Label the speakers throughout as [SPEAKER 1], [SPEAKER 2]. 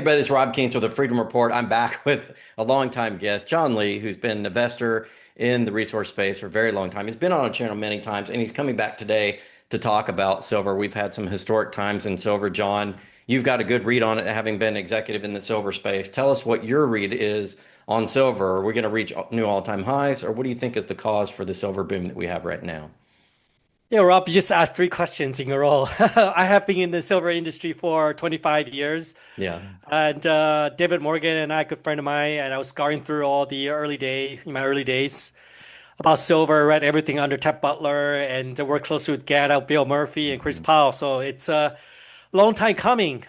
[SPEAKER 1] everybody, this is Rob Keynes with the Freedom Report. I'm back with a longtime guest, John Lee, who's been an investor in the resource space for a very long time. He's been on our channel many times, and he's coming back today to talk about silver. We've had some historic times in silver. John, you've got a good read on it, having been executive in the silver space. Tell us what your read is on silver. Are we going to reach new all-time highs, or what do you think is the cause for the silver boom that we have right now?
[SPEAKER 2] Yeah, Rob, you just asked three questions in a row. I have been in the silver industry for 25 years.
[SPEAKER 1] Yeah.
[SPEAKER 2] And David Morgan and I, a good friend of mine, and I was scouring through all the in my early days about silver, read everything under Ted Butler, and worked closely with Gatto, Bill Murphy, and Chris
[SPEAKER 1] Mhm.
[SPEAKER 2] Powell. So it's a long time coming.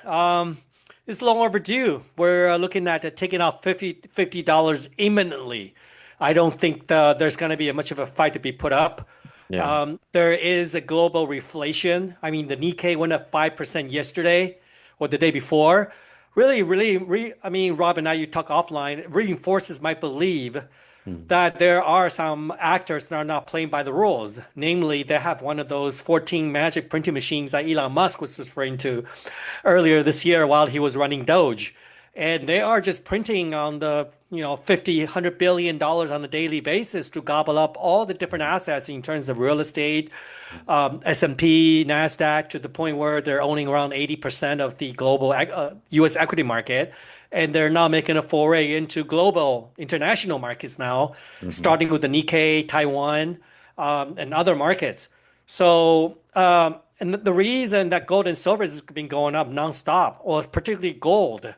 [SPEAKER 2] It's long overdue. We're looking at taking out $50 imminently. I don't think there's going to be much of a fight to be put up.
[SPEAKER 1] Yeah.
[SPEAKER 2] There is a global reflation. I mean, the Nikkei went up 5% yesterday or the day before. I mean, Rob and I, you talk offline, it reinforces my belief
[SPEAKER 1] Hmm.
[SPEAKER 2] that there are some actors that are not playing by the rules. Namely, they have one of those 14 magic printing machines that Elon Musk was referring to earlier this year while he was running Doge. And they are just printing on the, 50, $100 billion on a daily basis to gobble up all the different assets in terms of real estate, S&P, NASDAQ, to the point where they're owning around 80% of the global US equity market. And they're now making a foray into global international markets now,
[SPEAKER 1] Hmm.
[SPEAKER 2] starting with the Nikkei, Taiwan, and other markets. So, and the reason that gold and silver has been going up nonstop, or particularly gold,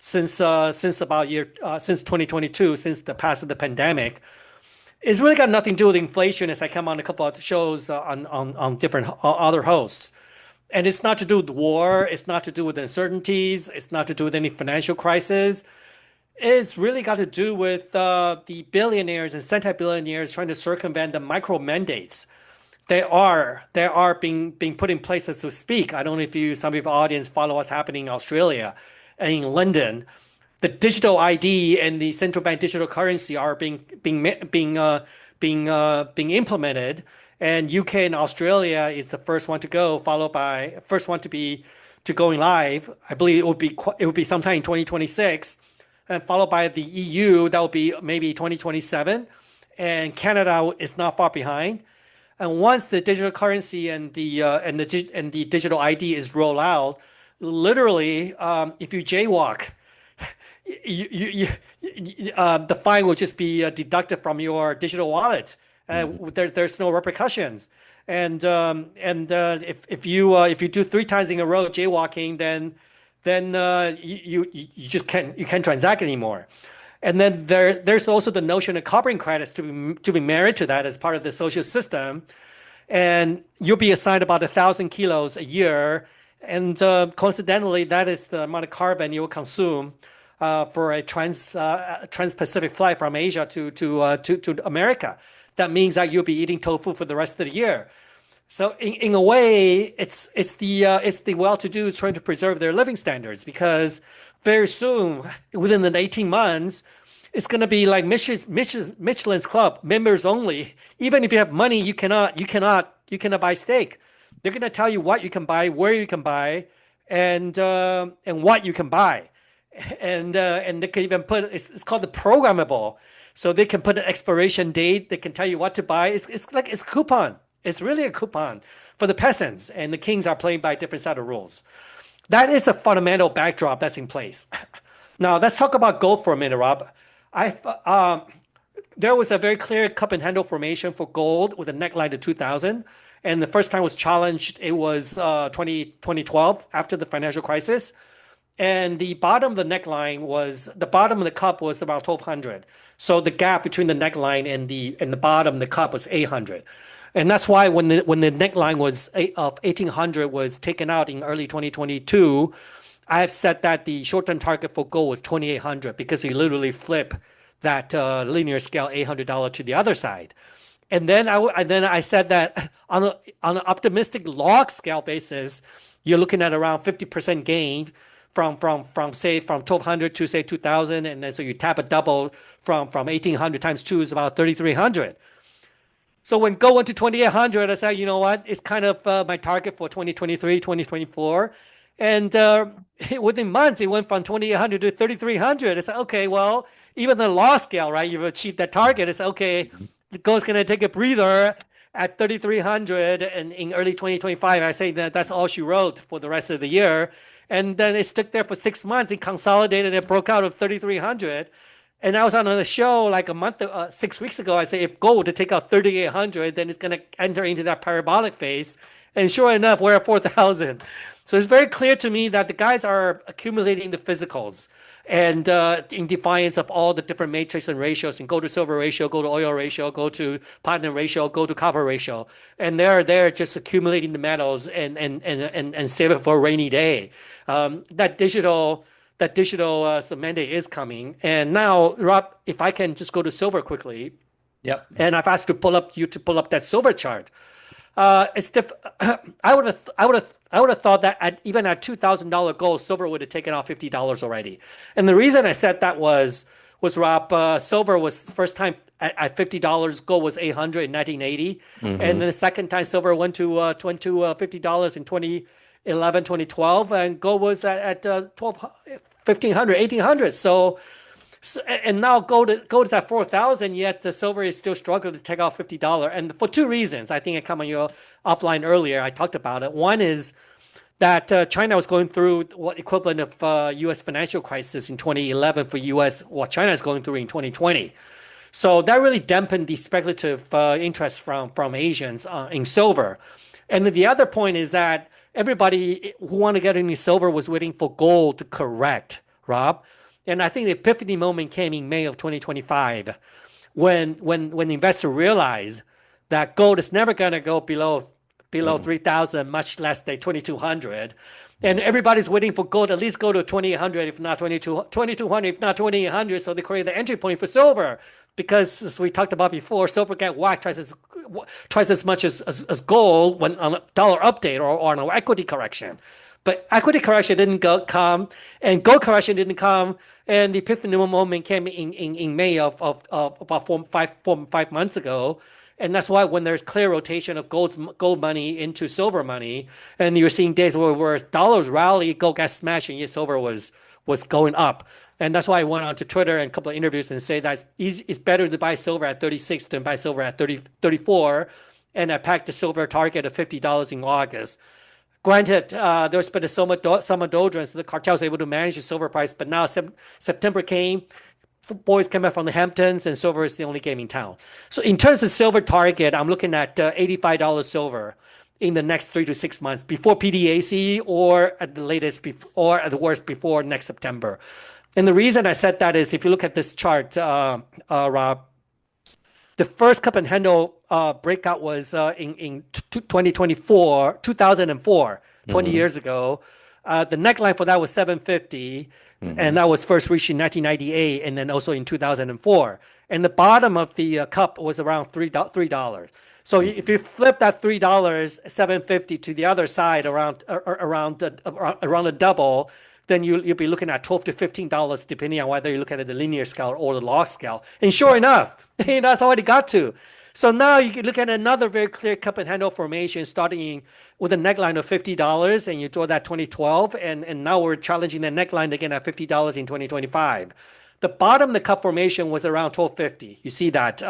[SPEAKER 2] since 2022, since the past of the pandemic, it's really got nothing to do with inflation. As I come on a couple of shows on different other hosts, and it's not to do with war. It's not to do with uncertainties. It's not to do with any financial crisis. It's really got to do with the billionaires and centi-billionaires trying to circumvent the micro mandates. They are being put in place as we speak. I don't know if some of your audience follow what's happening in Australia and in London. The digital ID and the central bank digital currency are being implemented, and UK and Australia is the first one to go, followed by first one to going live. I believe it would be sometime in 2026, and followed by the EU. That will be maybe 2027, and Canada is not far behind. And once the digital currency and the digital ID is rolled out, literally, if you jaywalk, the fine will just be deducted from your digital wallet. There's no repercussions. And if you do three times in a row jaywalking, then you just can't transact anymore. And then there's also the notion of carbon credits to be married to that as part of the social system, and you'll be assigned about 1,000 kilos a year, and coincidentally, that is the amount of carbon you will consume for a trans-Pacific flight from Asia to America. That means that you'll be eating tofu for the rest of the year. So in a way, it's the well-to-do trying to preserve their living standards, because very soon, within the 18 months, it's going to be like Michelin's Club, members only. Even if you have money, you cannot buy steak. They're going to tell you what you can buy, where you can buy, and what you can buy, and they can even put it's called the programmable. So they can put an expiration date. They can tell you what to buy. It's like it's a coupon. It's really a coupon for the peasants, and the kings are playing by a different set of rules. That is the fundamental backdrop that's in place. Now let's talk about gold for a minute, Rob. I There was a very clear cup and handle formation for gold with a neckline to 2000, and the first time was challenged. It was 2012 after the financial crisis, and the bottom of the cup was about 1200. So the gap between the neckline and the bottom of the cup was 800. And that's why when the neckline of 1800 was taken out in early 2022, I have said that the short-term target for gold was 2800, because you literally flip that linear scale $800 to the other side. And then I said that on an optimistic log scale basis, you're looking at around 50% gain from 1200 to say 2000, and then so you tap a double from 1800 times 2 is about 3300. So when gold went to 2800, I said, you know what? It's kind of my target for 2023, 2024. And within months, it went from 2,800 to 3,300. It's like, okay, well, even the law scale, right? You've achieved that target. It's okay. The gold's going to take a breather at 3,300 and in early 2025. I say that that's all she wrote for the rest of the year. And then it stuck there for 6 months. It consolidated and broke out of 3,300. And I was on a show like 6 weeks ago. I say if gold to take out 3,800, then it's going to enter into that parabolic phase. And sure enough, we're at 4,000. So it's very clear to me that the guys are accumulating the physicals and in defiance of all the different matrix and ratios and go to silver ratio, go to oil ratio, go to platinum ratio, go to copper ratio. And they're just accumulating the metals and save it for a rainy day. That digital mandate is coming. And now, Rob, if I can just go to silver quickly,
[SPEAKER 1] Yep.
[SPEAKER 2] and I've asked you to pull up that silver chart. It's diff I would have thought that even at $2,000 gold, silver would have taken off $50 already. And the reason I said that was Rob, silver was first time at $50, gold was 800 in 1980, and then the second time silver went to $50 in 2011, 2012, and gold was at 1,500, 1,800. And now gold is at 4,000, yet the silver is still struggling to take off $50. And for two reasons, I think I come on your offline earlier. I talked about it. One is that China was going through what equivalent of U.S. financial crisis in 2011 for U.S. what China is going through in 2020. So that really dampened the speculative interest from Asians in silver. And then the other point is that everybody who wanted to get any silver was waiting for gold to correct, Rob. And I think the epiphany moment came in May of 2025 when the investor realized that gold is never going to go below 3,000, much less than 2,200. And everybody's waiting for gold at least go to 2,800, if not 2,200, if not 2,800. So they create the entry point for silver. Because as we talked about before, silver got whacked twice as much as gold when on a dollar update or on an equity correction. But equity correction didn't come, and gold correction didn't come, and the epiphany moment came in May of about 5 months ago. And that's why when there's clear rotation of gold money into silver money, and you're seeing days where dollars rally, gold got smashed, and yet silver was going up. And that's why I went on to Twitter and a couple of interviews and say that it's better to buy silver at 36 than buy silver at 34. And I packed the silver target of $50 in August. Granted, there's been some doldrums, so the cartel's able to manage the silver price, but now September came, boys came back from the Hamptons, and silver is the only game in town. So in terms of silver target, I'm looking at $85 silver in the next 3 to 6 months before PDAC or at the latest, or at the worst before next September. And the reason I said that is if you look at this chart, Rob, the first cup and handle breakout was in 2004, 20 years ago. The neckline for that was 750, and that was first reached in 1998, and then also in 2004. And the bottom of the cup was around $3. So if you flip that $3, 750 to the other side around a double, then you'll be looking at $12 to $15, depending on whether you look at the linear scale or the log scale. And sure enough, that's how it got to. So now you can look at another very clear cup and handle formation starting with a neckline of $50, and you draw that 2012, and now we're challenging the neckline again at $50 in 2025. The bottom of the cup formation was around $12.50. You see that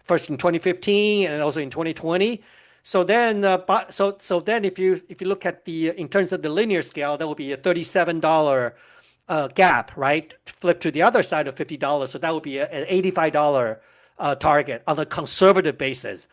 [SPEAKER 2] first in 2015 and also in 2020. So then, if you look at in terms of the linear scale, that would be a $37 gap, right? Flip to the other side of $50, so that would be an $85 target on a conservative basis.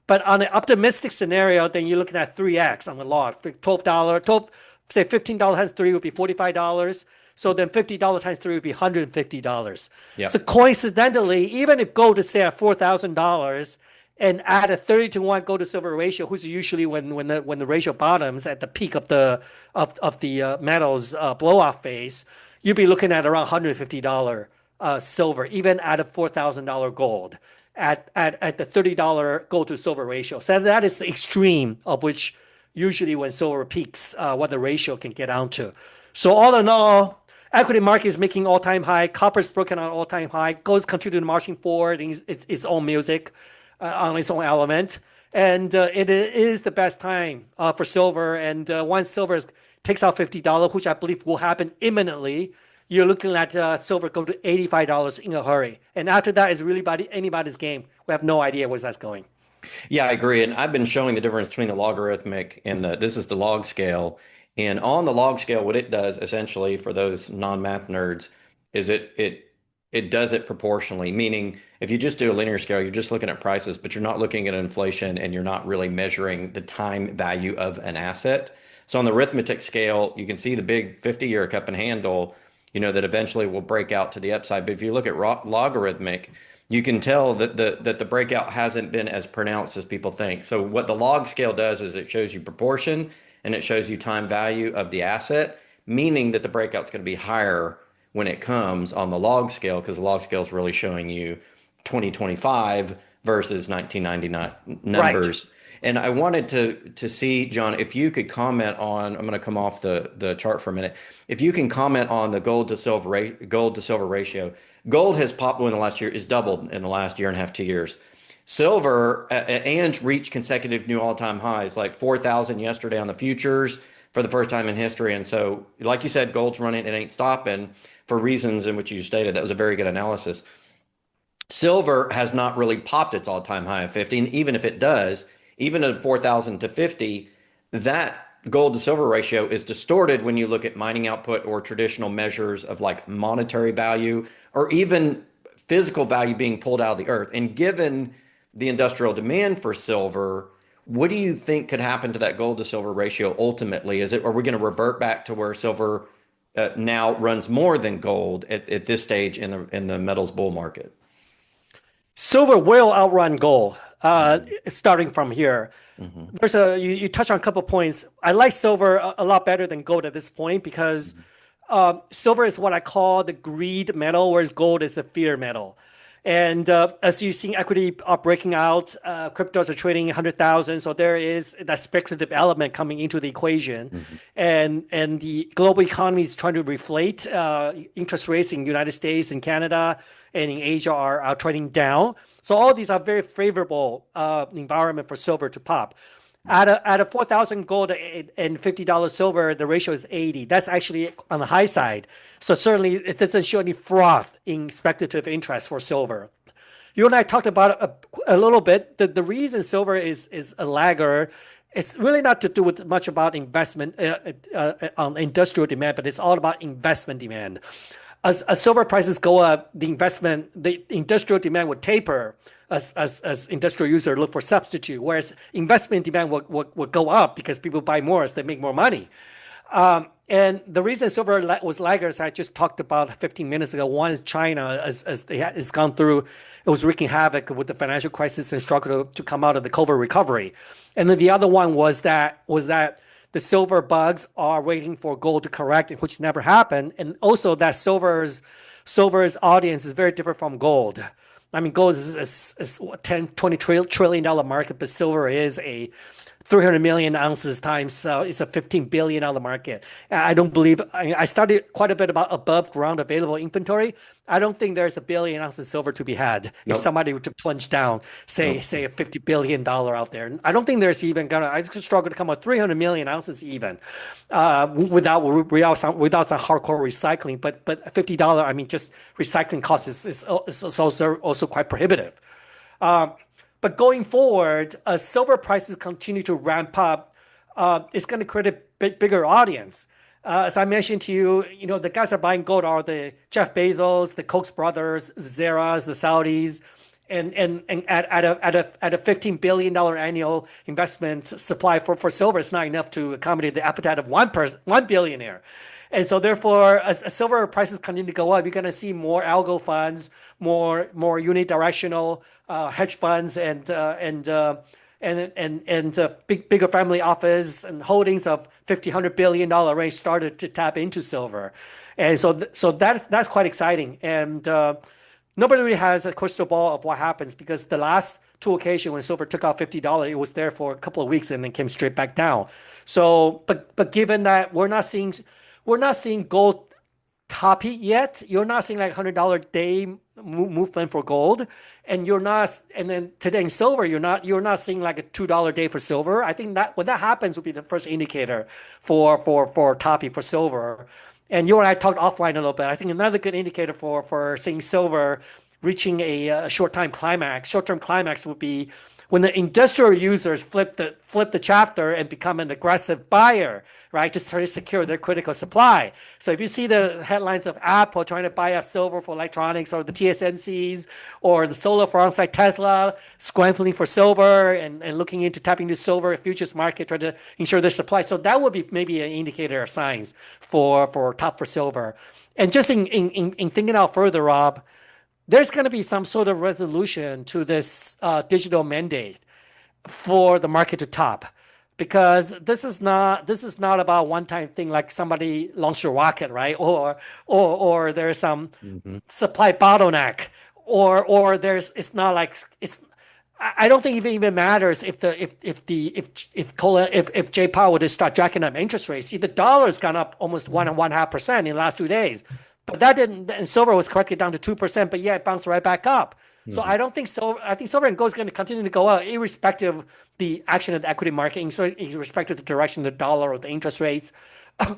[SPEAKER 2] But on an optimistic scenario, then you're looking at 3x on the log. Say $15 times 3 would be $45. So then $50 times 3 would be $150.
[SPEAKER 1] Yep.
[SPEAKER 2] So coincidentally, even if gold is say at $4,000 and add a 30-to-1 gold to silver ratio, which is usually when the ratio bottoms at the peak of the metals blow off phase, you'd be looking at around $150 silver, even at a $4,000 gold at the $30 gold to silver ratio. So that is the extreme of which usually when silver peaks, what the ratio can get down to. So all in all, equity market is making all-time high. Copper's broken on all-time high. Gold's continuing marching forward in its own music, on its own element. And it is the best time for silver. And once silver takes out $50, which I believe will happen imminently, you're looking at silver go to $85 in a hurry. And after that is really anybody's game. We have no idea where that's going.
[SPEAKER 1] Yeah, I agree. And I've been showing the difference between the logarithmic and this is the log scale. And on the log scale, what it does essentially for those non-math nerds is it does it proportionally, meaning if you just do a linear scale, you're just looking at prices, but you're not looking at inflation and you're not really measuring the time value of an asset. So on the arithmetic scale, you can see the big 50-year cup and handle, that eventually will break out to the upside. But if you look at logarithmic, you can tell that the breakout hasn't been as pronounced as people think. So what the log scale does is it shows you proportion and it shows you time value of the asset, meaning that the breakout's going to be higher when it comes on the log scale because the log scale is really showing you 2025 versus 1999 numbers.
[SPEAKER 2] Right.
[SPEAKER 1] And I wanted to see, John, if you could comment on, I'm going to come off the chart for a minute. If you can comment on the gold to silver ratio. Gold has popped in the last year, is doubled in the last year and a half, 2 years. Silver and reached consecutive new all-time highs, like 4,000 yesterday on the futures for the first time in history. And so, like you said, gold's running, it ain't stopping for reasons in which you stated. That was a very good analysis. Silver has not really popped its all-time high of 50, and even if it does, even at 4,000 to 50, that gold to silver ratio is distorted when you look at mining output or traditional measures of like monetary value or even physical value being pulled out of the earth. And given the industrial demand for silver, what do you think could happen to that gold to silver ratio ultimately? Are we going to revert back to where silver now runs more than gold at this stage in the metals bull market?
[SPEAKER 2] Silver will outrun gold,
[SPEAKER 1] Mhm.
[SPEAKER 2] starting from here.
[SPEAKER 1] Mhm.
[SPEAKER 2] You touch on a couple points. I like silver a lot better than gold at this point because silver is what I call the greed metal, whereas gold is the fear metal. And as you've seen equity are breaking out, cryptos are trading 100,000. So there is that speculative element coming into the equation.
[SPEAKER 1] Mhm.
[SPEAKER 2] And the global economy is trying to reflate. Interest rates in the United States and Canada and in Asia are trading down. So all these are very favorable environment for silver to pop. At a 4,000 gold and $50 silver, the ratio is 80. That's actually on the high side. So certainly it doesn't show any froth in speculative interest for silver. You and I talked about a little bit. The reason silver is a lagger, it's really not to do with much about investment on industrial demand, but it's all about investment demand. As silver prices go up, the industrial demand would taper as industrial users look for substitute, whereas investment demand will go up because people buy more as they make more money. And the reason silver was laggers, I just talked about 15 minutes ago. One is China, it's gone through, it was wreaking havoc with the financial crisis and struggled to come out of the COVID recovery. And then the other one was that the silver bugs are waiting for gold to correct, which never happened. And also that silver's audience is very different from gold. I mean, gold is 10, $20 trillion market, but silver is a 300 million ounces times, it's a $15 billion market. I don't believe, I studied quite a bit about above ground available inventory. I don't think there's a billion ounces of silver to be had if
[SPEAKER 1] Nope.
[SPEAKER 2] somebody were to plunge down, say
[SPEAKER 1] Nope.
[SPEAKER 2] a $50 billion out there. I don't think there's even I just struggle to come up 300 million ounces even without some hardcore recycling. But $50, I mean, just recycling costs is also quite prohibitive. But going forward, as silver prices continue to ramp up, it's going to create a bigger audience. As I mentioned to you, the guys that are buying gold are the Jeff Bezos, the Koch brothers, Zeras, the Saudis, and at a $15 billion annual investment supply for silver, it's not enough to accommodate the appetite of one billionaire. And so therefore, as silver prices continue to go up, you're going to see more algo funds, more unidirectional hedge funds, and bigger family office and holdings of $50-100 billion range started to tap into silver. And so that's quite exciting. And nobody really has a crystal ball of what happens because the last two occasions when silver took out $50, it was there for a couple of weeks and then came straight back down. So, but given that we're not seeing gold toppy yet, you're not seeing like $100 day movement for gold, and you're not, and then today in silver, you're not seeing like a $2 day for silver. I think that when that happens will be the first indicator for topping for silver. And you and I talked offline a little bit. I think another good indicator for seeing silver reaching a short-term climax would be when the industrial users flip the chapter and become an aggressive buyer, right, to try to secure their critical supply. So if you see the headlines of Apple trying to buy up silver for electronics, or the TSMCs, or the solar farms like Tesla scrambling for silver and looking into tapping the silver futures market, trying to ensure their supply. So that would be maybe an indicator of signs for top for silver. And just in thinking out further, Rob, there's going to be some sort of resolution to this digital mandate for the market to top, because this is not about one-time thing like somebody launched a rocket, right? Or there's some supply bottleneck, or there's it's not like it's. I don't think it even matters if Jay Powell would start jacking up interest rates. See, the dollar's gone up almost 1.5% in the last 2 days. But that didn't, and silver was corrected down to 2%, but yeah, it bounced right back up. So I don't think so. I think silver and gold is going to continue to go up, irrespective of the action of the equity market, irrespective of the direction of the dollar or the interest rates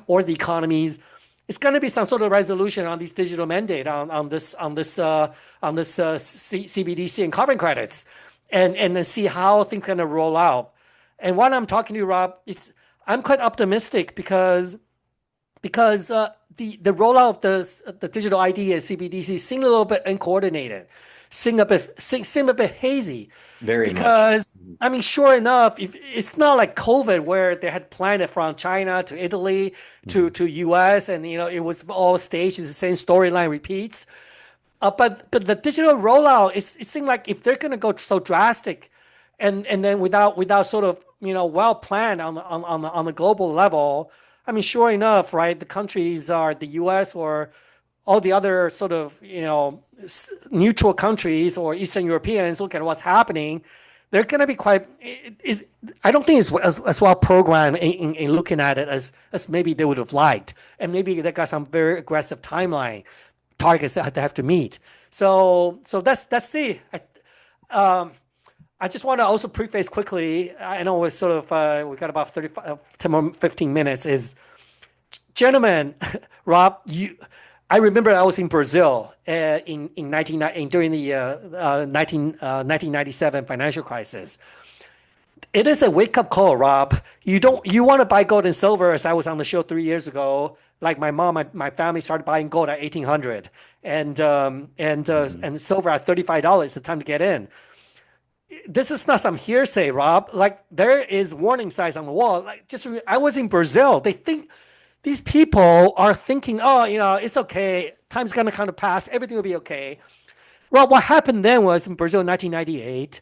[SPEAKER 2] or the economies. It's going to be some sort of resolution on these digital mandate on this CBDC and carbon credits, and then see how things are going to roll out. And while I'm talking to you, Rob, I'm quite optimistic because the rollout of the digital ID and CBDC seem a little bit uncoordinated, seem a bit hazy.
[SPEAKER 1] Very much.
[SPEAKER 2] Because I mean, sure enough, if it's not like COVID where they had planned it from China to Italy to US, and it was all staged, it's the same storyline repeats. But the digital rollout, it seemed like if they're going to go so drastic, and then without sort of well planned on the global level. I mean, sure enough, right? The countries are the U.S. or all the other sort of neutral countries or Eastern Europeans. Look at what's happening. They're going to be quite. I don't think it's as well programmed in looking at it as maybe they would have liked, and maybe they got some very aggressive timeline targets that they have to meet. So that's see. I just want to also preface quickly. I know we're sort of we got about 10 more 15 minutes. Gentlemen, Rob, I remember I was in Brazil during the 1997 financial crisis. It is a wake up call, Rob. You want to buy gold and silver, as I was on the show 3 years ago. Like my mom, my family started buying gold at 1800, and silver at $35. It's the time to get in. This is not some hearsay, Rob. Like, there is warning signs on the wall. Like, I was in Brazil. These people are thinking, oh, it's okay. Time's gonna kind of pass. Everything will be okay. Well, what happened then was in Brazil in 1998,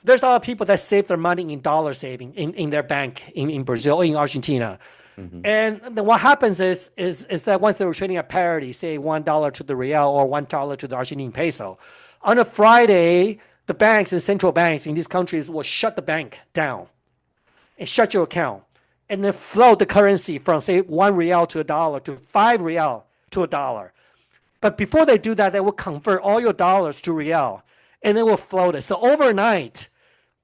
[SPEAKER 2] there's a lot of people that saved their money in dollar saving in their bank in Brazil or in Argentina. And then what happens is that once they were trading at parity, say $1 to the real or $1 to the Argentine peso, on a Friday, the banks and central banks in these countries will shut the bank down and shut your account, and then float the currency from, say, 1 real to $1 to 5 real to $1. But before they do that, they will convert all your dollars to real, and they will float it. So overnight,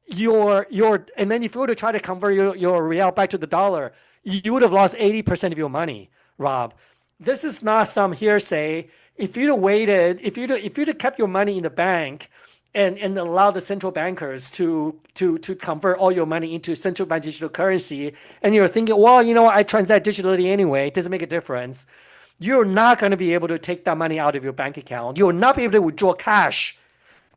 [SPEAKER 2] and then if you were to try to convert your real back to the dollar, you would have lost 80% of your money, Rob. This is not some hearsay. If you'd have waited, if you'd have kept your money in the bank and allow the central bankers to convert all your money into central bank digital currency, and you're thinking, well, I transact digitally anyway, it doesn't make a difference. You're not going to be able to take that money out of your bank account. You will not be able to withdraw cash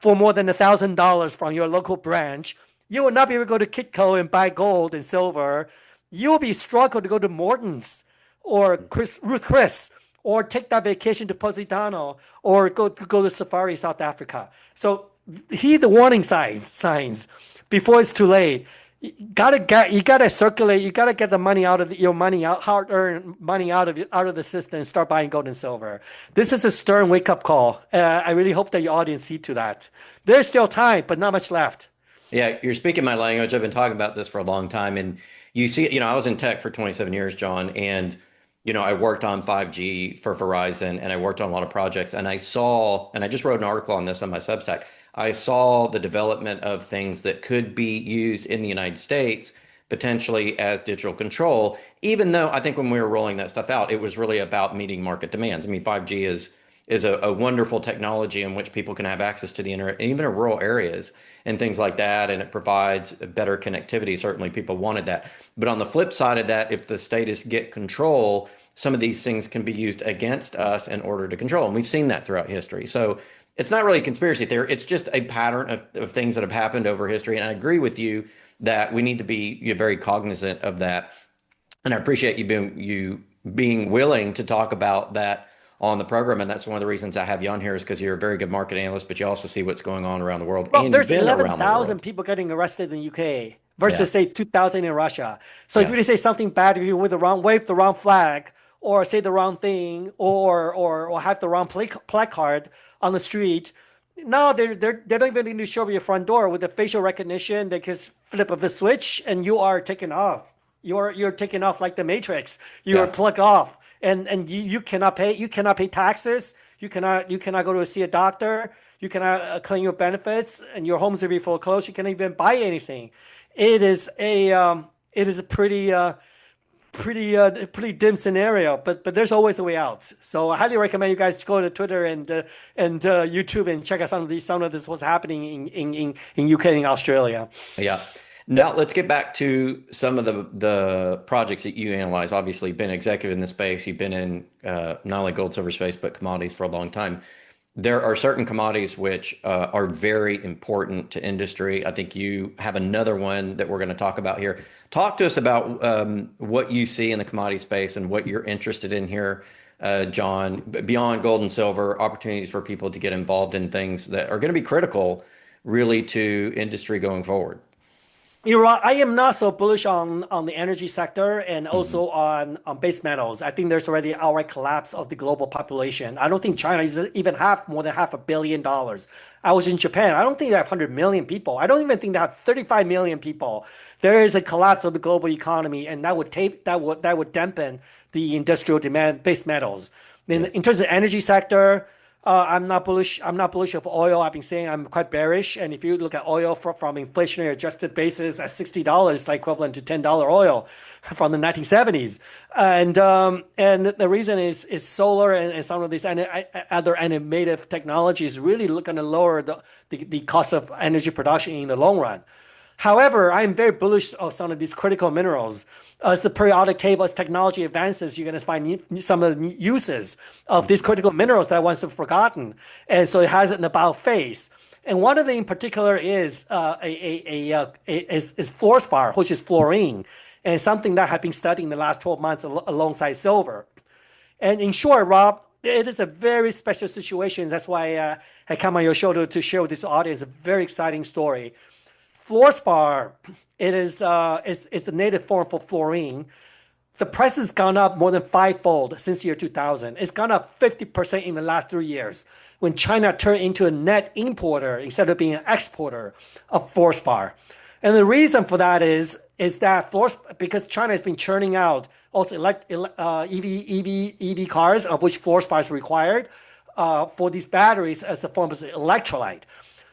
[SPEAKER 2] for more than $1,000 from your local branch. You will not be able to go to Kitco and buy gold and silver. You will be struggled to go to Morton's or Ruth Chris, or take that vacation to Positano, or go to Safari South Africa. So heed the warning signs before it's too late. You gotta circulate. You gotta get the money out of your money out, hard-earned money out of the system, and start buying gold and silver. This is a stern wake-up call. I really hope that your audience heed to that. There's still time, but not much left.
[SPEAKER 1] Yeah, you're speaking my language. I've been talking about this for a long time, and you see, I was in tech for 27 years, John, and I worked on 5G for Verizon and I worked on a lot of projects and I saw, and I just wrote an article on this on my Substack. I saw the development of things that could be used in the United States potentially as digital control, even though I think when we were rolling that stuff out, it was really about meeting market demands. I mean, 5G is a wonderful technology in which people can have access to the internet, even in rural areas and things like that. And it provides better connectivity. Certainly, people wanted that. But on the flip side of that, if the states get control, some of these things can be used against us in order to control. And we've seen that throughout history. So it's not really a conspiracy theory. It's just a pattern of things that have happened over history. And I agree with you that we need to be very cognizant of that. And I appreciate you being willing to talk about that on the program. And that's one of the reasons I have you on here is because you're a very good market analyst, but you also see what's going on around the world
[SPEAKER 2] Well,
[SPEAKER 1] and you've
[SPEAKER 2] there's
[SPEAKER 1] been around the
[SPEAKER 2] 11,000
[SPEAKER 1] world.
[SPEAKER 2] people getting arrested in the UK
[SPEAKER 1] Yeah.
[SPEAKER 2] versus say 2,000 in Russia. So if
[SPEAKER 1] Yeah.
[SPEAKER 2] you say something bad, if you wave the wrong flag, or say the wrong thing, or have the wrong placard on the street, no, they don't even need to show up your front door with the facial recognition. They just flip of the switch and you are taken off. You're taken off like the Matrix. You are
[SPEAKER 1] Yeah.
[SPEAKER 2] plugged off, and you cannot pay taxes. You cannot go to see a doctor. You cannot claim your benefits, and your homes will be foreclosed. You can't even buy anything. It is a pretty dim scenario, but there's always a way out. So I highly recommend you guys go to Twitter and YouTube and check out some of this what's happening in UK and Australia.
[SPEAKER 1] Yeah. Now let's get back to some of the projects that you analyze. Obviously, you've been executive in the space. You've been in not only gold, silver space, but commodities for a long time. There are certain commodities which are very important to industry. I think you have another one that we're going to talk about here. Talk to us about what you see in the commodity space and what you're interested in here, John, beyond gold and silver, opportunities for people to get involved in things that are going to be critical really to industry going forward.
[SPEAKER 2] You're right. I am not so bullish on the energy sector and
[SPEAKER 1] Mhm.
[SPEAKER 2] also on base metals. I think there's already outright collapse of the global population. I don't think China even have more than $500 million. I was in Japan. I don't think they have 100 million people. I don't even think they have 35 million people. There is a collapse of the global economy, and that would dampen the industrial demand base metals. In
[SPEAKER 1] Yes.
[SPEAKER 2] terms of energy sector, I'm not bullish. I'm not bullish of oil. I've been saying I'm quite bearish. And if you look at oil from inflationary adjusted basis at $60, like equivalent to $10 oil from the 1970s. And the reason is solar and some of these other innovative technologies really going to lower the cost of energy production in the long run. However, I'm very bullish of some of these critical minerals. As the periodic table, as technology advances, you're going to find some of the uses of these critical minerals that once have forgotten. And so it has an about face. And one of them in particular is is fluorspar, which is fluorine, and something that has been studied in the last 12 months alongside silver. And in short, Rob, it is a very special situation. That's why I come on your show to share with this audience a very exciting story. Fluorspar, is the native form for fluorine. The price has gone up more than fivefold since year 2000. It's gone up 50% in the last 3 years when China turned into a net importer instead of being an exporter of fluorspar. And the reason for that is that fluorspar, because China has been churning out also EV cars, of which fluorspar is required for these batteries as a form of electrolyte.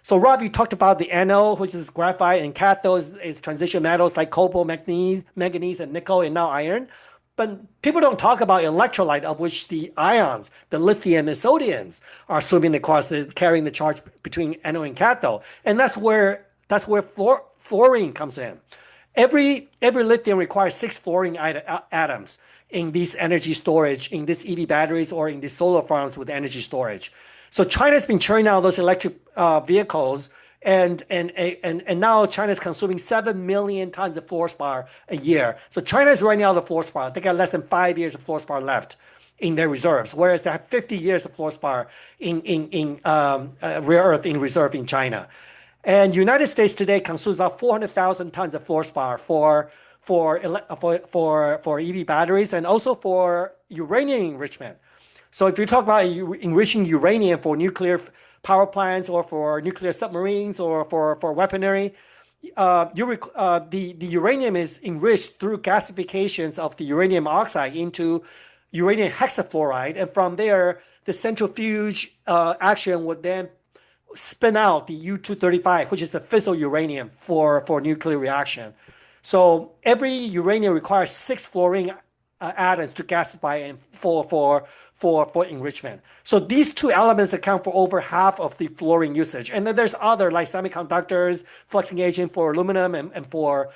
[SPEAKER 2] So Rob, you talked about the anode, which is graphite, and cathode is transition metals like cobalt, manganese, and nickel, and now iron. But people don't talk about electrolyte, of which the ions, the lithium and sodiums, are swimming across carrying the charge between anode and cathode, and that's where fluorine comes in. Every lithium requires six fluorine atoms in these energy storage, in these EV batteries, or in these solar farms with energy storage. So China's been churning out those electric vehicles, and now China's consuming 7 million tons of fluorspar a year. So China's running out of fluorspar. They got less than 5 years of fluorspar left in their reserves, whereas they have 50 years of fluorspar in rare earth in reserve in China. And United States today consumes about 400,000 tons of fluorspar for EV batteries and also for uranium enrichment. So if you talk about enriching uranium for nuclear power plants or for nuclear submarines or for weaponry, the uranium is enriched through gasifications of the uranium oxide into uranium hexafluoride, and from there, the centrifuge action would then spin out the U-235, which is the fissile uranium for nuclear reaction. So every uranium requires 6 fluorine atoms to gasify and for enrichment. So these two elements account for over half of the fluorine usage. And then there's other like semiconductors, fluxing agent for aluminum and for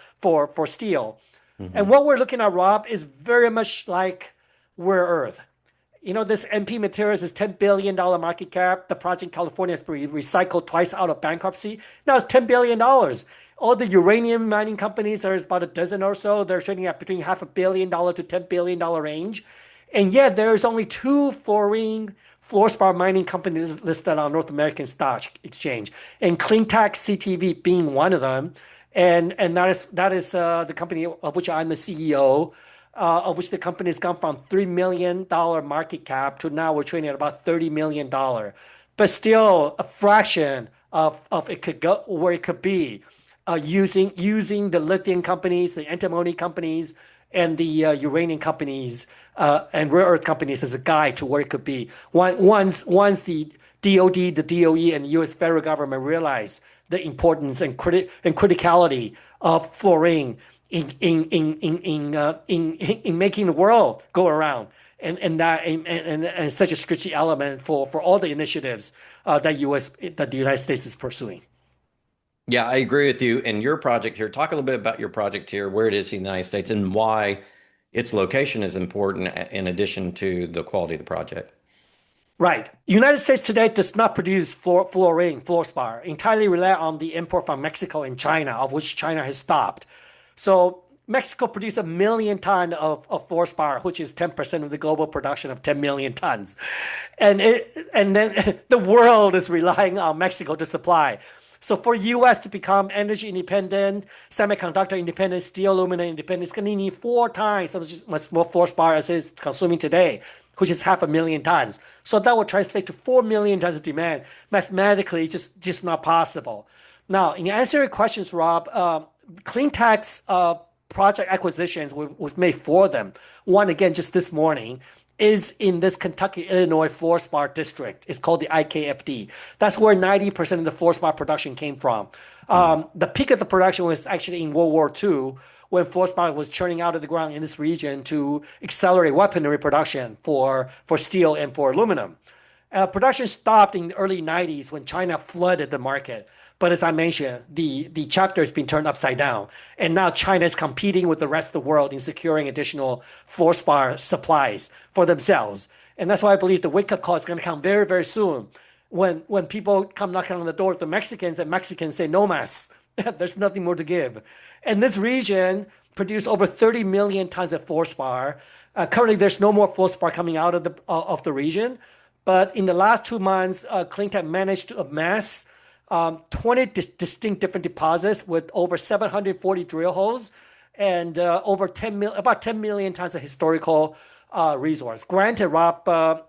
[SPEAKER 2] steel. And what we're looking at, Rob, is very much like rare earth. You know, this MP Materials is $10 billion market cap. The project in California has been recycled twice out of bankruptcy. Now it's $10 billion. All the uranium mining companies, there's about a dozen or so. They're trading at between $500 million to $10 billion range. And yet there's only 2 fluorine fluorspar mining companies listed on North American Stock Exchange, and CleanTech CTV being one of them. And that is the company of which I'm the CEO, of which the company has gone from $3 million market cap to now we're trading at about $30 million. But still a fraction of it could go where it could be, using the lithium companies, the antimony companies, and the uranium companies and rare earth companies as a guide to where it could be. Once the DoD, the DOE, and the U.S. federal government realize the importance and criticality of fluorine in making the world go around, and such a strategic element for all the initiatives that the United States is pursuing.
[SPEAKER 1] Yeah, I agree with you. And your project here, talk a little bit about your project here, where it is in the United States, and why its location is important in addition to the quality of the project.
[SPEAKER 2] Right. The United States today does not produce fluorine, fluorspar, entirely rely on the import from Mexico and China, of which China has stopped. So Mexico produces 1 million tons of fluorspar, which is 10% of the global production of 10 million tons. And then the world is relying on Mexico to supply. So for U.S. to become energy independent, semiconductor independent, steel, aluminum independent, it's going to need 4 times as much more fluorspar as it's consuming today, which is 500,000 tons. So that would translate to 4 million tons of demand. Mathematically, just not possible. Now, in answering your questions, Rob, CleanTech's project acquisitions we've made for them. One, again, just this morning, is in this Kentucky, Illinois fluorspar district. It's called the IKFD. That's where 90% of the fluorspar production came from. The peak of the production was actually in World War II, when fluorspar was churning out of the ground in this region to accelerate weaponry production for steel and for aluminum. Production stopped in the early 90s when China flooded the market. But as I mentioned, the chapter has been turned upside down. And now China is competing with the rest of the world in securing additional fluorspar supplies for themselves. And that's why I believe the wake-up call is going to come very, very soon. When people come knocking on the door of the Mexicans, and Mexicans say, no mas, there's nothing more to give. And this region produced over 30 million tons of fluorspar. Currently, there's no more fluorspar coming out of the region. But in the last 2 months, CleanTech managed to amass 20 distinct different deposits with over 740 drill holes and about 10 million tons of historical resource. Granted, Rob,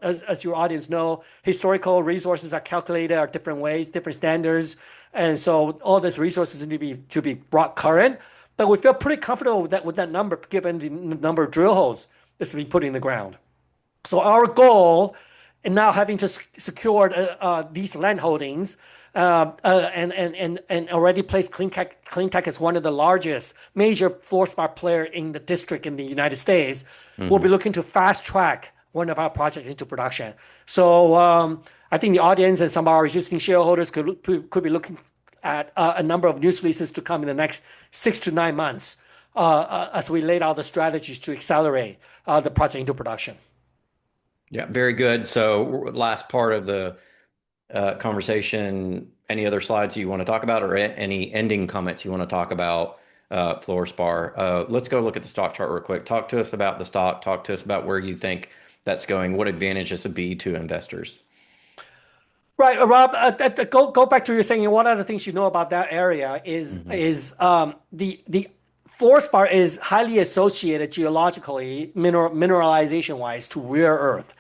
[SPEAKER 2] as your audience know, historical resources are calculated at different ways, different standards. And so all these resources need to be brought current. But we feel pretty comfortable with that number, given the number of drill holes that's been put in the ground. So our goal, and now having just secured these land holdings, and already placed CleanTech as one of the largest major fluorspar player in the district in the United States, we'll be looking to fast track one of our projects into production. So I think the audience and some of our existing shareholders could be looking at a number of news releases to come in the next 6 to 9 months as we laid out the strategies to accelerate the project into production.
[SPEAKER 1] Yeah, very good. So last part of the conversation, any other slides you want to talk about, or any ending comments you want to talk about fluorspar? Let's go look at the stock chart real quick. Talk to us about the stock. Talk to us about where you think that's going. What advantage this would be to investors?
[SPEAKER 2] Right, Rob. Go back to your saying. One of the things you know about that area is the fluorspar is highly associated geologically, mineralization wise, to rare earth.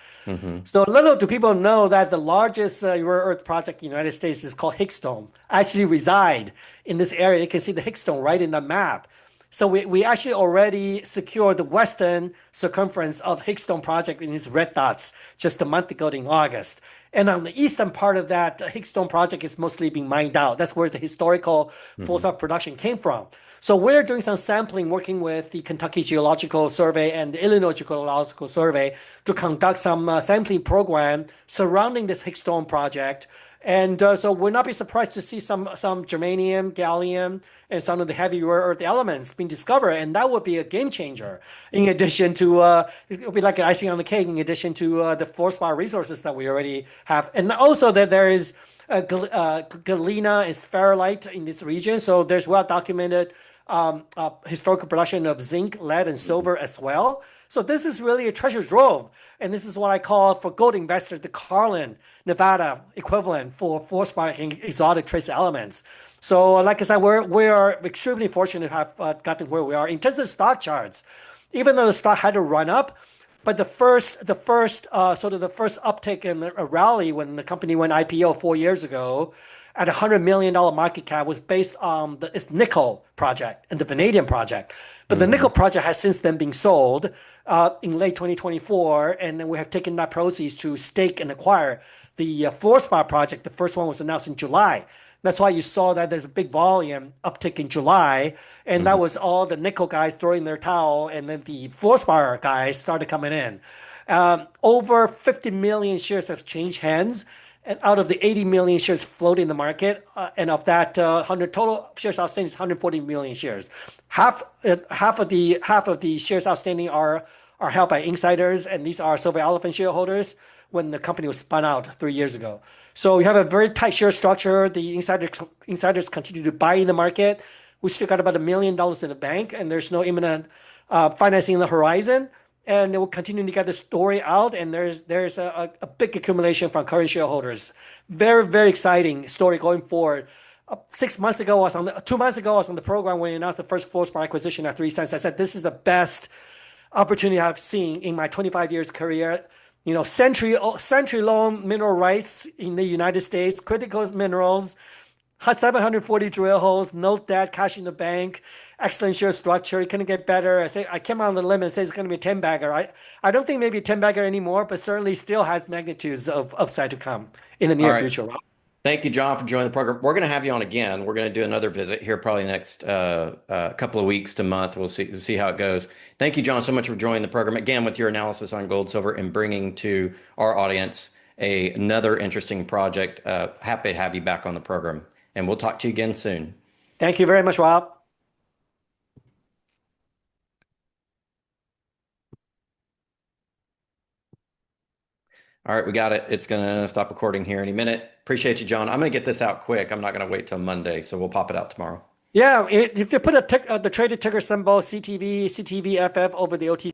[SPEAKER 2] So little do people know that the largest rare earth project in the United States is called Hickstone, actually reside in this area. You can see the Hickstone right in the map. So we actually already secured the western circumference of Hickstone project in its red dots just a month ago in August. And on the eastern part of that, Hickstone project is mostly being mined out. That's where the historical
[SPEAKER 1] Hmm.
[SPEAKER 2] fluorspar production came from. So we're doing some sampling, working with the Kentucky Geological Survey and the Illinois Geological Survey to conduct some sampling program surrounding this Hickstone project. And so we'll not be surprised to see some germanium, gallium, and some of the heavy rare earth elements being discovered, and that would be a game changer. In addition to, it will be like an icing on the cake. In addition to the fluorspar resources that we already have, and also that there is galena and sphaerolite in this region. So there's well documented historical production of zinc, lead, and silver as well. So this is really a treasure trove. And this is what I call, for gold investors, the Carlin, Nevada equivalent for fluorspar exotic trace elements. So like I said, we are extremely fortunate to have gotten where we are. In terms of stock charts, even though the stock had to run up, but the first uptick in a rally when the company went IPO 4 years ago at $100 million market cap was based on its nickel project and the vanadium project. But the nickel
[SPEAKER 1] Hmm.
[SPEAKER 2] project has since then been sold in late 2024, and then we have taken that proceeds to stake and acquire the fluorspar project. The first one was announced in July. That's why you saw that there's a big volume uptick in July, and that
[SPEAKER 1] Hmm.
[SPEAKER 2] was all the nickel guys throwing their towel, and then the fluorspar guys started coming in. Over 50 million shares have changed hands, and out of the 80 million shares floating in the market, and of that 100 total shares outstanding is 140 million shares. Half of the shares outstanding are held by insiders, and these are Silver Elephant shareholders when the company was spun out 3 years ago. So you have a very tight share structure. The insiders continue to buy in the market. We still got about $1 million in the bank, and there's no imminent financing in the horizon. And they will continue to get the story out. And there's a big accumulation from current shareholders. Very, very exciting story going forward. 6 months ago, 2 months ago, I was on the program when we announced the first fluorspar acquisition at 3 cents. I said, this is the best opportunity I've seen in my 25 years career. Century long mineral rights in the United States, critical minerals, 740 drill holes, no debt, cash in the bank, excellent share structure. It couldn't get better. I came out on the limb and say it's going to be a 10 bagger. I don't think maybe a 10 bagger anymore, but certainly still has magnitudes of upside to come in the
[SPEAKER 1] All
[SPEAKER 2] near
[SPEAKER 1] right.
[SPEAKER 2] future.
[SPEAKER 1] Thank you, John, for joining the program. We're going to have you on again. We're going to do another visit here probably next couple of weeks to month. We'll see how it goes. Thank you, John, so much for joining the program again with your analysis on gold, silver, and bringing to our audience another interesting project. Happy to have you back on the program, and we'll talk to you again soon.
[SPEAKER 2] Thank you very much, Rob.
[SPEAKER 1] All right, we got it. It's going to stop recording here any minute. Appreciate you, John. I'm going to get this out quick. I'm not going to wait till Monday, so we'll pop it out tomorrow.
[SPEAKER 2] Yeah, if you put the traded ticker symbol CTV, CTVFF over the OTC